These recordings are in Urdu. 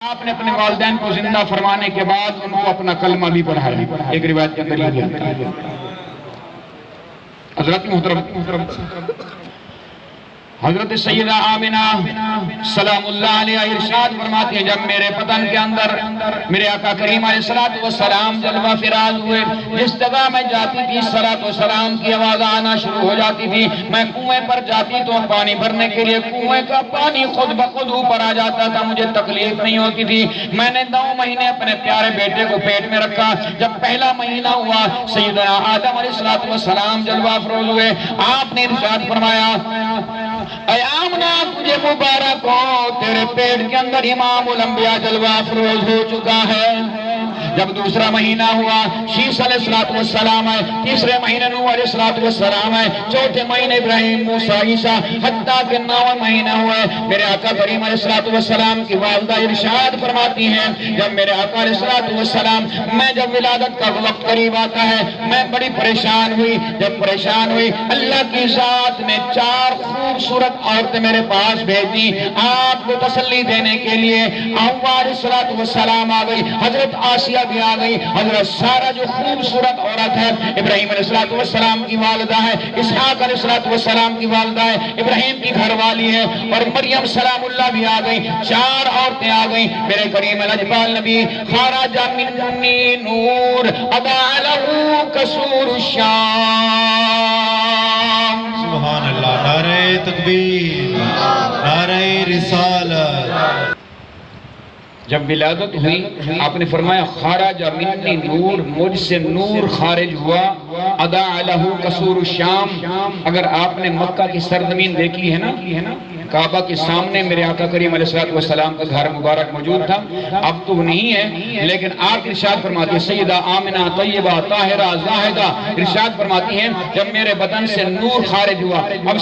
آپ نے اپنے والدین کو زندہ فرمانے کے بعد ان کو اپنا کلمہ بھی پڑھایا۔ ایک روایت کے اندر یہ ہے۔ حضرت محترم حضرت سیدہ آمنہ سلام اللہ علیہ ارشاد فرماتی ہیں، جب میرے بدن کے اندر میرے آقا کریم علیہ السلام جلوہ فراز ہوئے، جس جگہ میں جاتی تھی صلاۃ و سلام کی آواز آنا شروع ہو جاتی تھی، میں کنویں پر جاتی تو پانی بھرنے کے لیے کنویں کا پانی خود بخود اوپر آ جاتا تھا، مجھے تکلیف نہیں ہوتی تھی۔ میں نے 9 مہینے اپنے پیارے بیٹے کو پیٹ میں رکھا۔ جب پہلا مہینہ ہوا، سیدنا آدم علیہ السلام جلوہ افروز ہوئے۔ آپ نے ارشاد فرمایا، اے آمنہ تجھے مبارک ہو، تیرے پیٹ کے اندر امام الانبیاء جلوہ افروز ہو چکا ہے۔ جب دوسرا مہینہ ہوا، شیس علیہ السلام آئے، تیسرے مہینے نوح علیہ السلام آئے، چوتھے مہینے ابراہیم، موسیٰ، عیسیٰ، حتیٰ کہ 9واں مہینہ ہوئے۔ میرے آقا کریم علیہ السلام کی والدہ ارشاد فرماتی ہیں، جب میرے آقا علیہ السلام میں جب ولادت کا وقت قریب آتا ہے، میں بڑی پریشان ہوئی۔ جب پریشان ہوئی، اللہ کی ذات نے 4 خوبصورت عورتیں میرے پاس بھیج دی آپ کو تسلی دینے کے لیے۔ حوا علیہ السلام آ گئی، حضرت آسیہ بھی آ گئی، حضرت سارہ جو خوبصورت عورت ہے، ابراہیم علیہ السلام کی والدہ ہے، اسحاق علیہ السلام کی والدہ ہے، ابراہیم کی گھر والی ہے، اور مریم سلام اللہ بھی آ گئی۔ 4 عورتیں آ گئی۔ میرے کریم الاجبال نبی، خرج منی نور اضاء له قصور الشام۔ سبحان اللہ، نعرہ تکبیر، نعرہ رسالت۔ جب ولادت ہوئی، آپ نے فرمایا خرج منی نور، مجھ سے نور خارج ہوا، اضاء له قصور الشام۔ اگر آپ نے مکہ کی سرزمین دیکھی ہے نا، کعبہ کے سامنے میرے آقا کریم علیہ السلام کا گھر مبارک موجود تھا، اب تو نہیں ہے، لیکن آپ ارشاد فرماتی ہیں، سیدہ آمنہ طیبہ طاہرہ زاہدہ ارشاد فرماتی ہیں، جب میرے بدن سے نور خارج ہوا۔ اب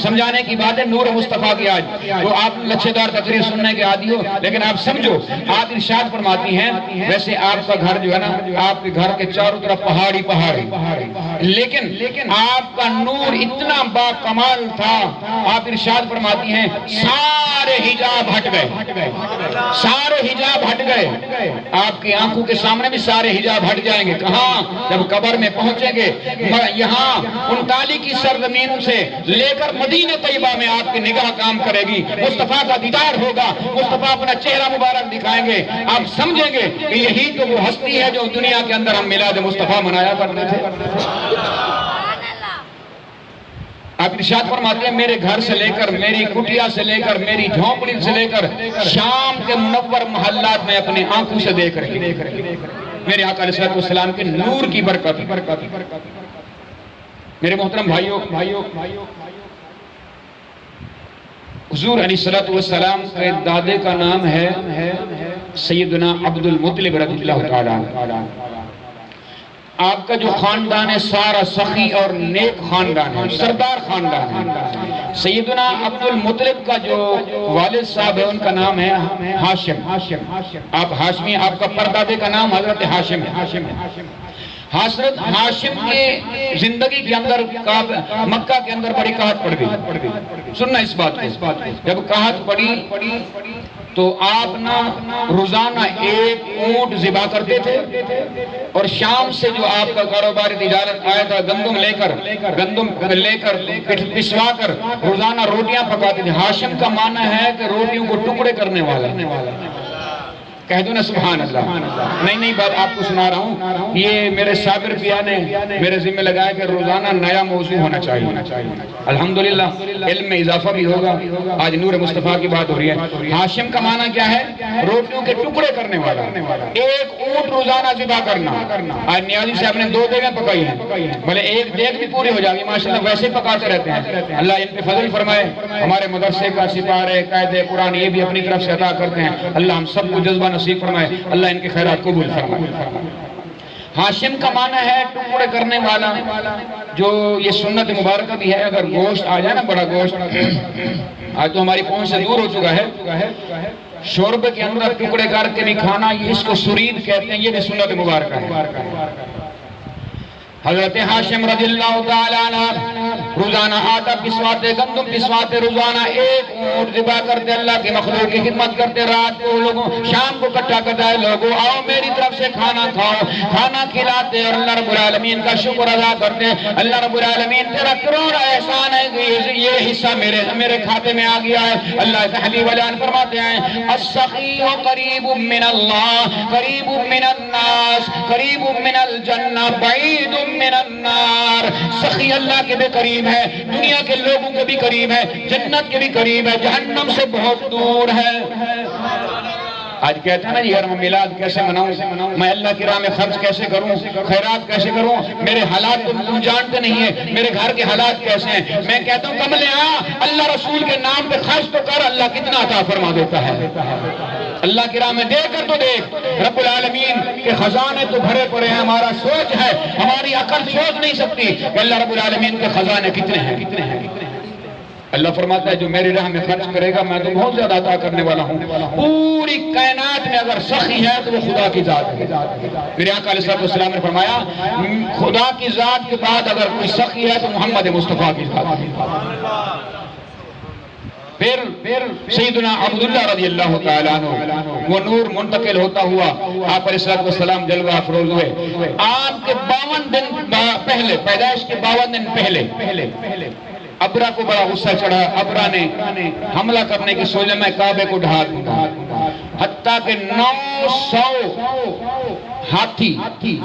سمجھانے کی بات ہے نور مصطفیٰ کی، آج تو آپ لچھے دار تقریر سننے کے عادی ہو، لیکن آپ سمجھو، آپ ارشاد فرماتی ہیں، ویسے آپ کا گھر جو ہے نا، آپ کے گھر کے چاروں طرف پہاڑی، لیکن آپ کا نور اتنا با کمال تھا، آپ ارشاد فرماتی ہیں سارے حجاب ہٹ گئے، سارے حجاب ہٹ گئے۔ آپ کی آنکھوں کے سامنے بھی سارے حجاب ہٹ جائیں گے۔ کہاں؟ جب قبر میں پہنچیں گے، یہاں 39 کی سرزمین سے لے کر مدینہ طیبہ میں آپ کی نگاہ کام کرے گی، مصطفیٰ کا دیدار ہوگا، مصطفیٰ اپنا چہرہ مبارک دکھائیں گے، آپ سمجھیں گے کہ یہی تو وہ ہستی ہے جو دنیا کے اندر ہم میلاد مصطفیٰ منایا کرتے تھے۔ آپ ارشاد فرماتے ہیں، میرے گھر سے لے کر، میری کٹیا سے لے کر، میری جھونپڑی سے لے کر شام کے منور محلات میں اپنی آنکھوں سے دیکھ رہے میرے آقا علیہ السلام کے نور کی برکت۔ میرے محترم بھائیوں، حضور علیہ السلام کے دادے کا نام ہے سیدنا عبد المطلب رضی اللہ تعالیٰ۔ آپ کا جو خاندان ہے سارا سخی اور نیک خاندان ہے، سردار خاندان ہے۔ سیدنا عبد المطلب کا جو والد صاحب ہے ان کا نام ہے ہاشم۔ آپ ہاشمی، آپ کا پردادے کا نام حضرت ہاشم ہے۔ حضرت ہاشم کی زندگی کے اندر مکہ کے اندر بڑی قحط پڑ گئی۔ سننا اس بات کو، جب قحط پڑی تو آپ روزانہ 1 اونٹ ذبح کرتے تھے، اور شام سے جو آپ کا کاروباری تجارت آیا تھا گندم لے کر پسوا کر روزانہ روٹیاں پکاتے تھے۔ ہاشم کا معنی ہے کہ روٹیوں کو ٹکڑے کرنے والا۔ کہہ دو نا سبحان اللہ۔ نئی بات آپ کو سنا رہا ہوں، یہ میرے صابر پیا نے میرے ذمہ لگایا کہ روزانہ نیا موضوع ہونا چاہیے۔ الحمدللہ علم میں اضافہ بھی ہوگا۔ آج نور مصطفیٰ کی بات ہو رہی ہے۔ ہاشم کا معنی کیا ہے؟ روٹیوں کے ٹکڑے کرنے والا۔ 1 اونٹ روزانہ ذبح کرنا۔ آج نیازی صاحب نے 2 دیگیں پکائی ہیں، بھلے 1 دیگ بھی پوری ہو جائے گی، ماشاءاللہ ویسے پکاتے رہتے ہیں۔ اللہ ان پہ فضل فرمائے۔ ہمارے مدرسے کا سپارے قائد قرآن یہ بھی اپنی طرف سے عطا کرتے ہیں۔ اللہ ہم سب کو جذبہ نصیب فرمائے، اللہ ان کے خیرات قبول فرمائے۔ ہاشم کا معنی ہے ٹکڑے کرنے والا، جو یہ سنت مبارکہ بھی ہے، اگر گوشت آ جائے نا، بڑا گوشت آج تو ہماری پہنچ سے دور ہو چکا ہے، شوربے کے اندر ٹکڑے کر کے بھی کھانا، یہ اس کو سرید کہتے ہیں، یہ بھی سنت مبارکہ ہے۔ حضرت ہاشم رضی اللہ تعالیٰ عنہ روزانہ آٹا پسواتے، گندم پسواتے، روزانہ ایک اونٹ ذبح کرتے، اللہ کی مخلوق کی خدمت کرتے، رات کو لوگوں شام کو کٹھا کرتا ہے، لوگوں آؤ میری طرف سے کھانا کھاؤ، کھانا کھلاتے اور اللہ رب العالمین کا شکر ادا کرتے۔ اللہ رب العالمین تیرا کروڑا احسان ہے کہ یہ حصہ میرے کھاتے میں آ گیا ہے۔ اللہ حبیب بیان فرماتے ہیں السخی قریب من اللہ، قریب من الناس، قریب من الجنہ، بعید من النار۔ سخی اللہ کے بھی قریب ہے، دنیا کے لوگوں کے بھی قریب ہے، جنت کے بھی قریب ہے، جہنم سے بہت دور ہے۔ آج کہتا ہے نا یار میں میلاد کیسے مناؤں، میں اللہ کی راہ میں خرچ کیسے کروں، خیرات کیسے کروں، میرے حالات تو تم جانتے نہیں ہیں، میرے گھر کے حالات کیسے ہیں۔ میں کہتا ہوں کملے اللہ رسول کے نام پہ خرچ تو کر، اللہ کتنا عطا فرما دیتا ہے۔ اللہ کی راہ میں دے کر تو دیکھ، رب العالمین کے خزانے تو بھرے پڑے ہیں۔ ہمارا سوچ ہے، ہماری عقل سوچ نہیں سکتی کہ اللہ رب العالمین کے خزانے کتنے ہیں۔ اللہ فرماتا ہے جو میری راہ میں خرچ کرے گا میں تو بہت زیادہ عطا کرنے والا ہوں۔ پوری کائنات میں اگر سخی ہے تو وہ خدا کی ذات ہے۔ میرے آقا علیہ السلام نے فرمایا خدا کی ذات کے بعد اگر کوئی سخی ہے تو محمد مصطفیٰ کی ذات ہے۔ پھر سیدنا عبداللہ رضی اللہ تعالیٰ عنہ وہ نور منتقل ہوتا ہوا آپ علیہ السلام جلوہ افروز ہوئے۔ آپ کے 52 دن پہلے، پیدائش کے 52 دن پہلے ابرا کو بڑا غصہ چڑھا۔ ابرا نے حملہ کرنے کی سوچا میں کعبے کو ڈھا دوں گا، حتیٰ کہ 900 ہاتھی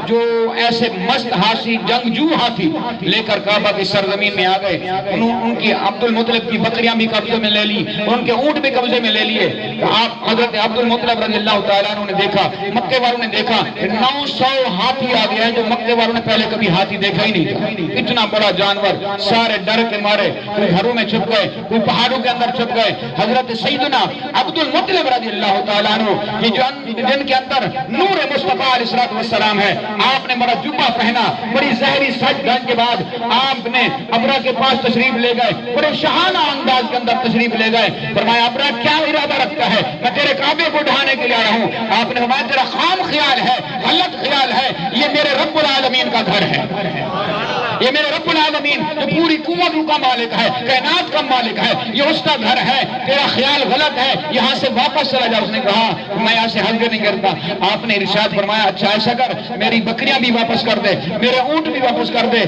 جو ایسے مست ہاتھی، جنگجو ہاتھی لے کر کعبہ کی سرزمین میں آ گئے۔ ان کی عبد المطلب کی بکریاں بھی قبضے میں لے لی، ان کے اونٹ بھی قبضے میں لے لیے۔ آپ حضرت عبد المطلب رضی اللہ تعالیٰ عنہ نے دیکھا، مکے والوں نے دیکھا 900 ہاتھی آ گیا ہے جو مکے والوں نے پہلے کبھی ہاتھی دیکھا ہی نہیں تھا۔ اتنا بڑا جانور، سارے ڈر کے مارے، کوئی گھروں میں چھپ گئے، کوئی پہاڑوں کے اندر چھپ گئے۔ حضرت سیدنا عبد المطلب رضی اللہ تعالیٰ عنہ جن کے اندر نور مصطفیٰ علیہ السلام ہے، آپ نے بڑا جبہ پہنا، بڑی زہری سج دھج کے بعد آپ نے ابرا کے پاس تشریف لے گئے، بڑے شہانہ انداز کے اندر تشریف لے گئے۔ فرمایا ابرا کیا ارادہ رکھتا ہے؟ میں تیرے کعبے کو ڈھانے کے لیے آیا ہوں۔ آپ نے فرمایا تیرا خام خیال ہے، غلط خیال ہے، یہ میرے رب العالمین کا گھر ہے، یہ میرے رب العالمین جو پوری قوتوں کا مالک ہے، کائنات کا مالک ہے، یہ اس کا گھر ہے، تیرا خیال غلط ہے، یہاں سے واپس چلا جا۔ اس نے کہا میں یہاں سے ہرگز نہیں کرتا۔ آپ نے ارشاد فرمایا اچھا ایسا کر میری بکریاں بھی واپس کر دے، میرے اونٹ بھی واپس کر دے،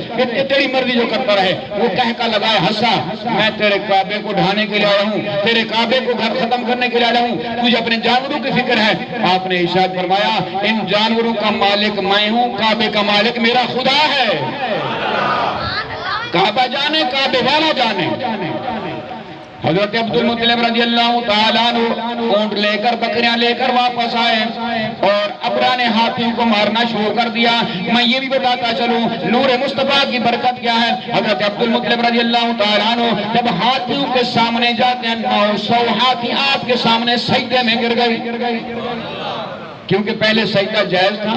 تیری مرضی جو کرتا رہے۔ وہ کہہ لگائے ہنسا میں تیرے کعبے کو ڈھانے کے لیے آیا ہوں، تیرے کعبے کو گھر ختم کرنے کے لیے آیا ہوں، تجھے اپنے جانوروں کی فکر ہے۔ آپ نے ارشاد فرمایا ان جانوروں کا مالک میں ہوں، کعبے کا مالک میرا خدا ہے۔ کعبہ جانے، کعبے والا جانے۔ حضرت عبد المطلب رضی اللہ تعالیٰ عنہ اونٹ لے کر، بکریاں لے کر واپس آئے اور ابرا نے ہاتھیوں کو مارنا شروع کر دیا۔ میں یہ بھی بتاتا چلوں نور مصطفیٰ کی برکت کیا ہے۔ حضرت عبد المطلب رضی اللہ تعالیٰ عنہ جب ہاتھیوں کے سامنے جاتے ہیں 900 ہاتھی آپ کے سامنے سجدے میں گر گئی، کیونکہ پہلے سجدہ جائز تھا،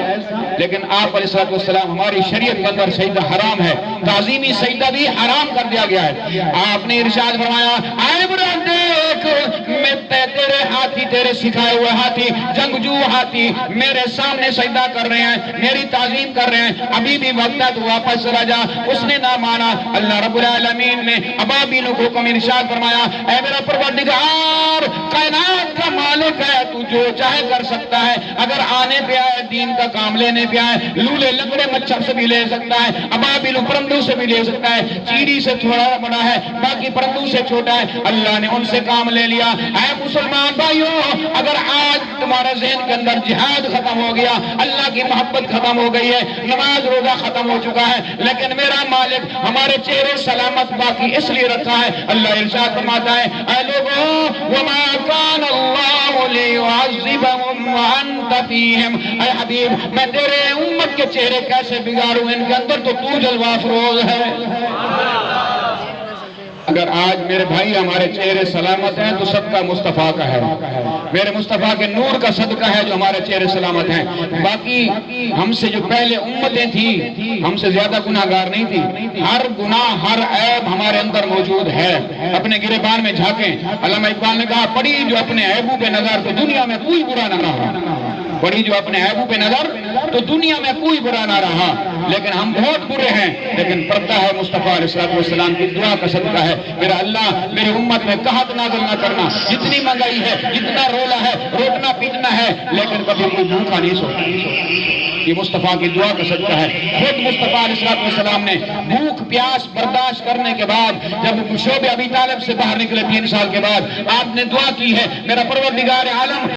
لیکن آپ علیہ السلام ہماری شریعت کے اندر سجدہ حرام ہے، تعظیمی سجدہ بھی حرام کر دیا گیا ہے۔ آپ نے ارشاد فرمایا اے برا دیکھ میں تیرے ہاتھی، تیرے سکھائے ہوئے ہاتھی، جنگجو ہاتھی میرے سامنے سجدہ کر رہے ہیں، میری تعظیم کر رہے ہیں، ابھی بھی وقت ہے تو واپس چلا جا۔ اس نے نہ مانا۔ اللہ رب العالمین نے ابابیل کو حکم ارشاد فرمایا اے میرا پروردگار کائنات کا مالک ہے، تو جو چاہے کر سکتا ہے، اگر آنے پہ آئے دین کا کام لینے پہ آئے، لولے لنگڑے مچھر سے بھی لے سکتا ہے، ابابیل پرندوں سے بھی لے سکتا ہے، چیڑی سے تھوڑا بڑا ہے، باقی پرندوں سے چھوٹا ہے، اللہ نے ان سے کام لے لیا۔ اے مسلمان بھائیوں اگر آج تمہارے ذہن کے اندر جہاد ختم ہو گیا، اللہ کی محبت ختم ہو گئی ہے، نماز روزہ ختم ہو چکا ہے، لیکن میرا مالک ہمارے چہرے سلامت باقی اس لیے رکھا ہے۔ اللہ ارشاد فرماتا ہے اے لوگوں وما کان اللہ لیعذبہم وانت فیہم، اے حبیب میں تیرے امت کے چہرے کیسے بگاڑوں، ان کے اندر تو جلوہ افروز ہے۔ اگر آج میرے بھائی ہمارے چہرے سلامت ہیں تو صدقہ مصطفیٰ کا ہے، میرے مصطفیٰ کے نور کا صدقہ ہے جو ہمارے چہرے سلامت ہیں۔ باقی ہم سے جو پہلے امتیں تھیں ہم سے زیادہ گناہگار نہیں تھی، ہر گناہ ہر عیب ہمارے اندر موجود ہے۔ اپنے گریبان میں جھانکیں، علامہ اقبال نے کہا پڑی جو اپنے عیبوں پہ نظر تو دنیا میں کوئی برا نہ رہا۔ بڑی جو اپنے عیبوں پہ نظر تو دنیا میں کوئی برا نہ رہا، لیکن ہم بہت برے ہیں، لیکن پردہ ہے مصطفیٰ علیہ السلام کی دعا کا صدقہ ہے، میرا اللہ میری امت میں قحط نازل نہ کرنا، جتنی مہنگائی ہے، جتنا رولا ہے، روٹنا پیٹنا ہے، لیکن کبھی کوئی بھوکا نہیں سوتا، یہ مصطفیٰ کی دعا کا صدقہ ہے۔ خود مصطفیٰ علیہ السلام نے بھوک پیاس برداشت کرنے کے بعد جب شعب ابی طالب سے باہر نکلے 3 سال کے بعد آپ نے دعا کی ہے، میرا پروردگار عالم